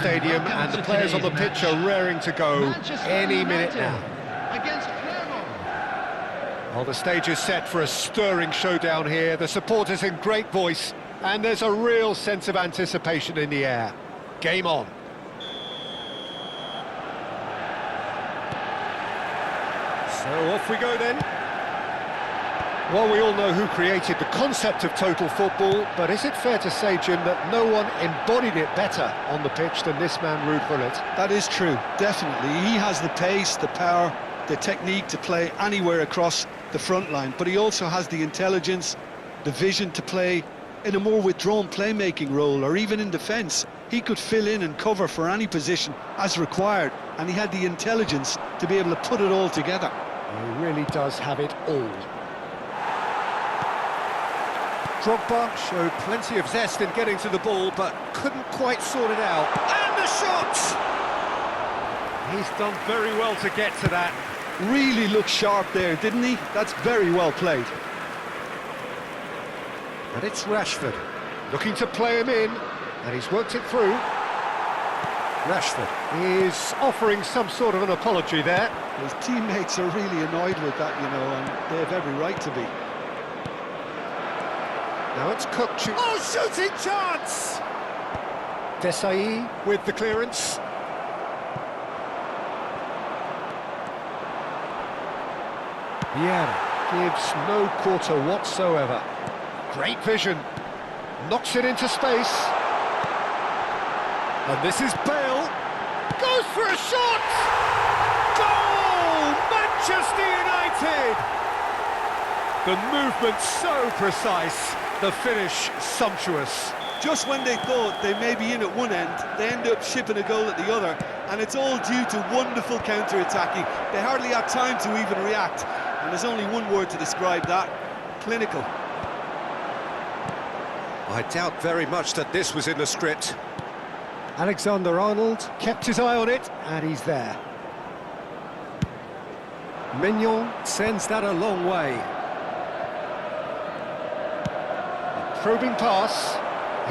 Stadium, and the players on the pitch are raring to go any minute now. Well, the stage is set for a stirring showdown here. The supporters in great voice, and there's a real sense of anticipation in the air. Game on. So off we go then. Well, we all know who created the concept of total football, but is it fair to say, Jim, that no one embodied it better on the pitch than this man, Ruud Gullit? That is true, definitely. He has the pace, the power, the technique to play anywhere across the front line, but he also has the intelligence, the vision to play in a more withdrawn playmaking role, or even in defence. He could fill in and cover for any position as required, and he had the intelligence to be able to put it all together. He really does have it all. Drogba showed plenty of zest in getting to the ball, but couldn't quite sort it out. And the shot! He's done very well to get to that. Really looked sharp there, didn't he? That's very well played. And it's Rashford, looking to play him in, and he's worked it through. Rashford is offering some sort of an apology there. His teammates are really annoyed with that, you know, and they have every right to be. Now it's Cook. Oh, shooting chance! Desai with the clearance. Vieira gives no quarter whatsoever. Great vision. Knocks it into space. And this is Bale. Goes for a shot! Goal! Manchester United! The movement so precise. The finish sumptuous. Just when they thought they may be in at one end, they end up shipping a goal at the other, and it's all due to wonderful counter-attacking. They hardly had time to even react, and there's only one word to describe that: clinical. I doubt very much that this was in the script. Alexander-Arnold kept his eye on it, and he's there. Mignon sends that a long way. Probing pass,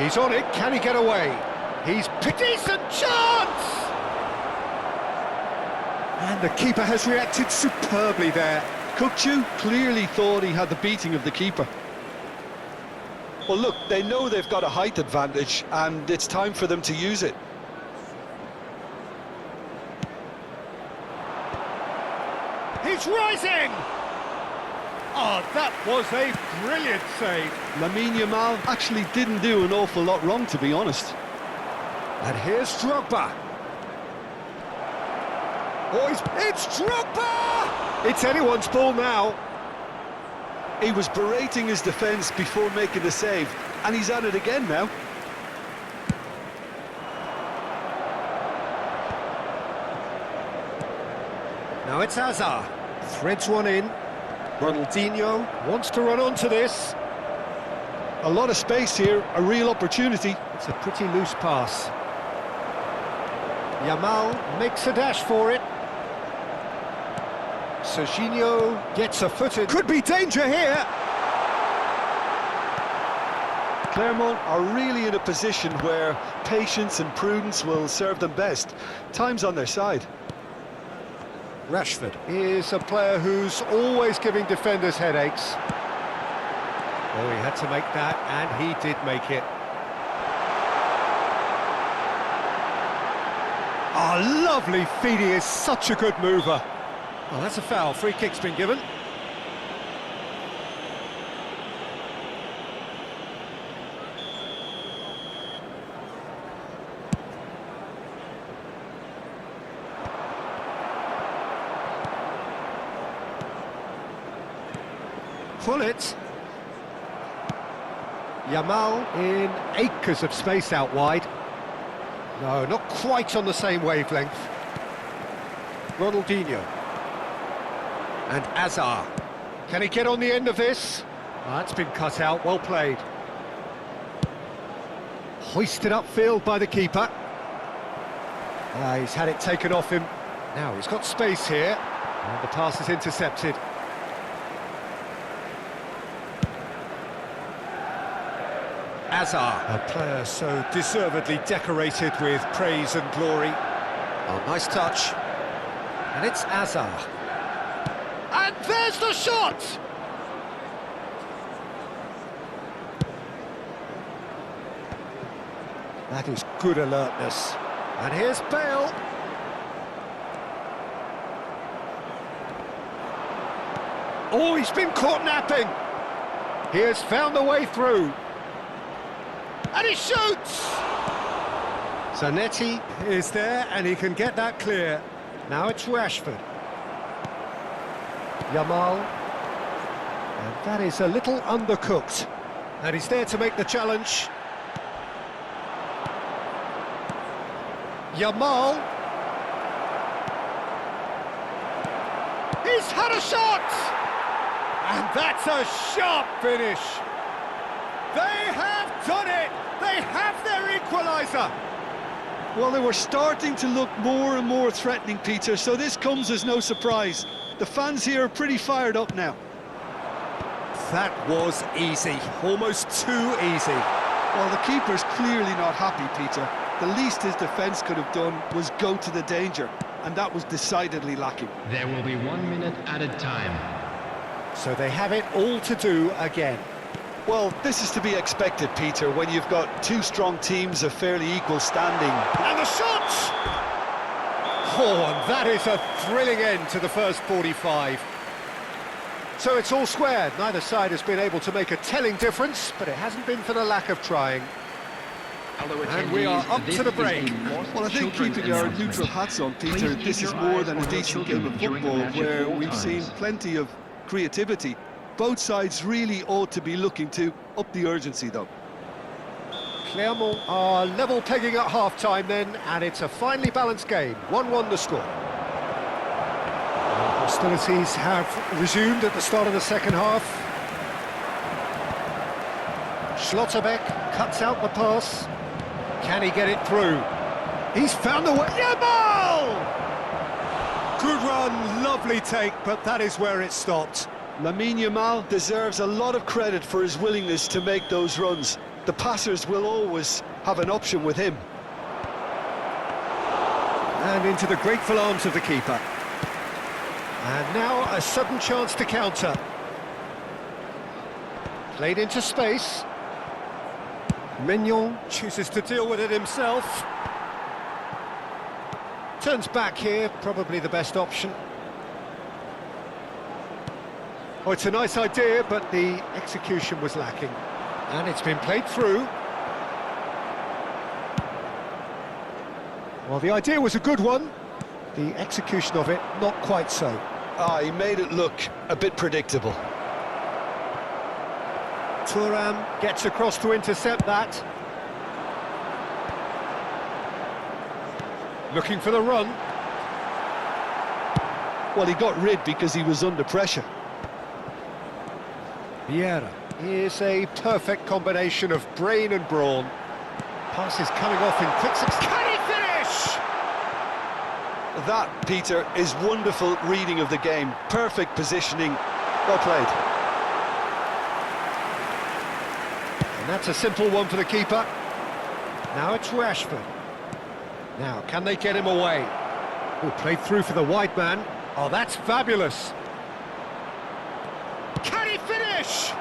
he's on it, can he get away? He's picked, decent chance! And the keeper has reacted superbly there. Kukçu clearly thought he had the beating of the keeper. Well, look, they know they've got a height advantage, and it's time for them to use it. He's rising! Oh, that was a brilliant save. Lamine Yamal actually didn't do an awful lot wrong, to be honest. And here's Drogba. Boys, it's Drogba! It's anyone's ball now. He was berating his defence before making the save, and he's at it again now. Now it's Hazard. Threads one in. Ronaldinho wants to run onto this. A lot of space here, a real opportunity. It's a pretty loose pass. Yamal makes a dash for it. Serginho gets a foot in. Could be danger here! Clermont are really in a position where patience and prudence will serve them best. Time's on their side. Rashford is a player who's always giving defenders headaches. Oh, he had to make that, and he did make it. Oh, lovely feed, he is such a good mover. Well, that's a foul, free kick's been given. Gullit. Yamal in acres of space out wide. No, not quite on the same wavelength. Ronaldinho. And Hazard. Can he get on the end of this? Oh, that's been cut out, well played. Hoisted upfield by the keeper. He's had it taken off him. Now he's got space here. And the pass is intercepted. Hazard. A player so deservedly decorated with praise and glory. Oh, nice touch. And it's Hazard. And there's the shot! That is good alertness. And here's Bale. Oh, he's been caught napping. He has found a way through. And he shoots! Zanetti is there, and he can get that clear. Now it's Rashford. Yamal. And that is a little undercooked. And he's there to make the challenge. Yamal. He's had a shot! And that's a sharp finish. They have done it! They have their equaliser! Well, they were starting to look more and more threatening, Peter, so this comes as no surprise. The fans here are pretty fired up now. That was easy, almost too easy. Well, the keeper's clearly not happy, Peter. The least his defence could have done was go to the danger, and that was decidedly lacking. There will be 1 minute added time. So they have it all to do again. Well, this is to be expected, Peter, when you've got two strong teams of fairly equal standing. And the shot! Oh, and that is a thrilling end to the first 45. So it's all squared. Neither side has been able to make a telling difference, but it hasn't been for the lack of trying. And we are up to the break. Well, I think keeping our neutral hats on, Peter, this is more than a decent game of football where we've seen plenty of creativity. Both sides really ought to be looking to up the urgency, though. Clermont are level pegging at half-time then, and it's a finely balanced game. 1-1 the score. Hostilities have resumed at the start of the second half. Schlotterbeck cuts out the pass. Can he get it through? He's found the way. Yamal! Good run, lovely take, but that is where it stopped. Lawan Man United deserves a lot of credit for his willingness to make those runs. The passers will always have an option with him. And into the grateful arms of the keeper. And now a sudden chance to counter. Played into space. Mignon chooses to deal with it himself. Turns back here, probably the best option. Oh, it's a nice idea, but the execution was lacking. And it's been played through. Well, the idea was a good one. The execution of it, not quite so. He made it look a bit predictable. Thuram gets across to intercept that. Looking for the run. Well, he got rid because he was under pressure. Vieira is a perfect combination of brain and brawn. Pass is coming off in quick succession. Can he finish? That, Peter, is wonderful reading of the game. Perfect positioning. Well played. And that's a simple one for the keeper. Now it's Rashford. Now, can they get him away? Oh, played through for the wide man. Oh, that's fabulous. Can he finish?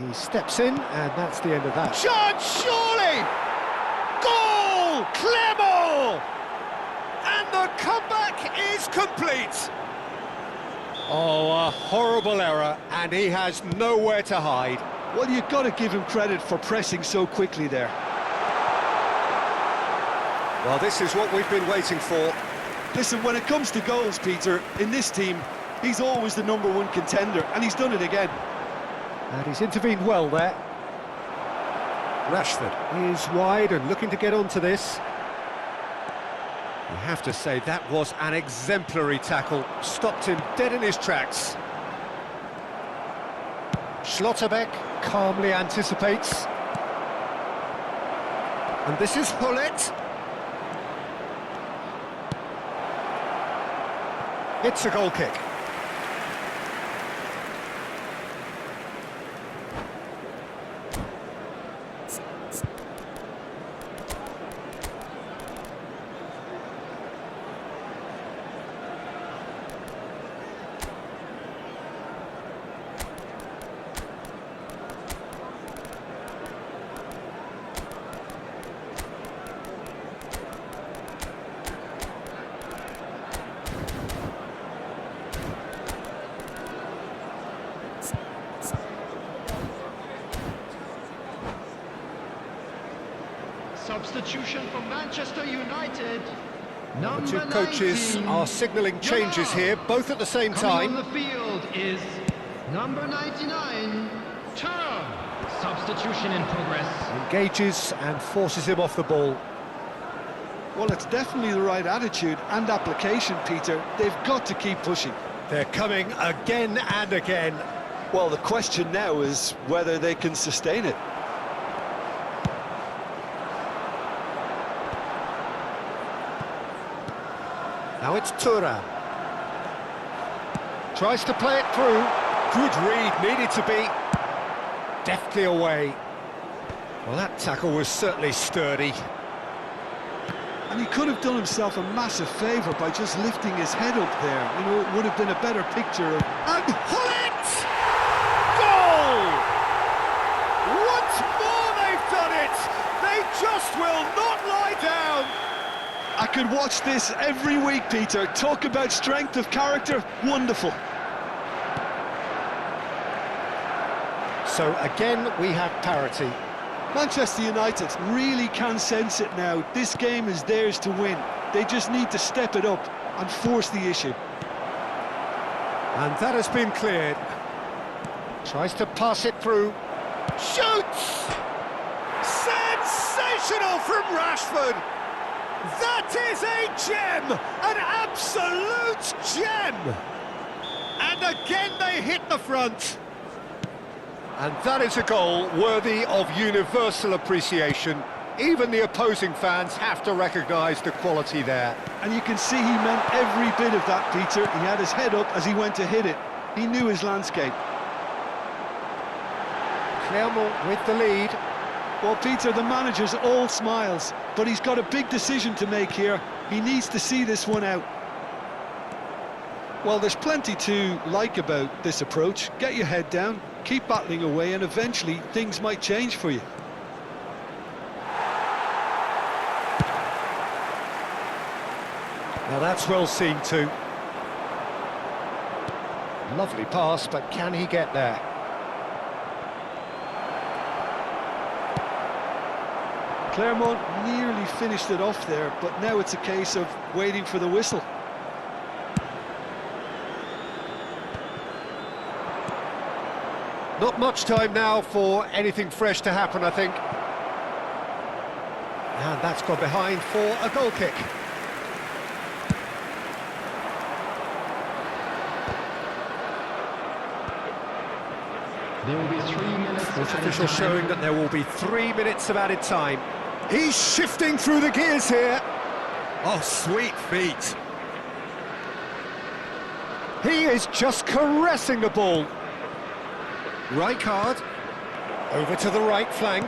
He steps in, and that's the end of that. Shot, surely! Goal! Clermont! And the comeback is complete! Oh, a horrible error, and he has nowhere to hide. Well, you've got to give him credit for pressing so quickly there. Well, this is what we've been waiting for. Listen, when it comes to goals, Peter, in this team, he's always the #1 contender, and he's done it again. And he's intervened well there. Rashford is wide and looking to get onto this. You have to say that was an exemplary tackle. Stopped him dead in his tracks. Schlotterbeck calmly anticipates. And this is Hullet. It's a goal kick. Substitution for Manchester United. The Number two coaches 19. are signalling changes here, both at the same Coming time. on the field is number 99, Turner. Substitution in progress. Engages and forces him off the ball. Well, it's definitely the right attitude and application, Peter. They've got to keep pushing. They're coming again and again. Well, the question now is whether they can sustain it. Now it's Tura. Tries to play it through. Good read, needed to be deftly away. Well, that tackle was certainly sturdy. And he could have done himself a massive favour by just lifting his head up there. You know, it would have been a better picture of... And Hullet! Goal! Once more they've done it! They just will not lie down! I could watch this every week, Peter. Talk about strength of character. Wonderful. So again, we have parity. Manchester United really can sense it now. This game is theirs to win. They just need to step it up and force the issue. And that has been cleared. Tries to pass it through. Shoots! Sensational from Rashford! That is a gem! An absolute gem! And again they hit the front. And that is a goal worthy of universal appreciation. Even the opposing fans have to recognise the quality there. And you can see he meant every bit of that, Peter. He had his head up as he went to hit it. He knew his landscape. Clermont with the lead. Well, Peter, the manager's all smiles, but he's got a big decision to make here. He needs to see this one out. Well, there's plenty to like about this approach. Get your head down, keep battling away, and eventually things might change for you. Now that's well seen too. Lovely pass, but can he get there? Clermont nearly finished it off there, but now it's a case of waiting for the whistle. Not much time now for anything fresh to happen, I think. And that's gone behind for a goal kick. There will be 3 minutes. Fourth added official time. showing that there will be 3 minutes of added time. He's shifting through the gears here. Oh, sweet feet. He is just caressing the ball. Right card. Over to the right flank.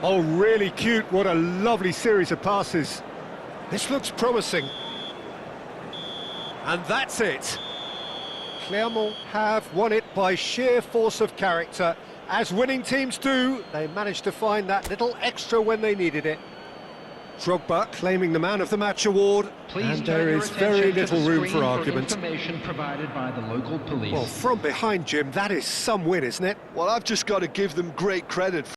Oh, really cute. What a lovely series of passes. This looks promising. And that's it. Clermont have won it by sheer force of character. As winning teams do, they managed to find that little extra when they needed it. Drogba claiming the Man of the Match award, Please and turn there your is very attention to little the room screen for argument. Information provided by the local police. Well, from behind, Jim, that is some win, isn't it? Well, I've just got to give them great credit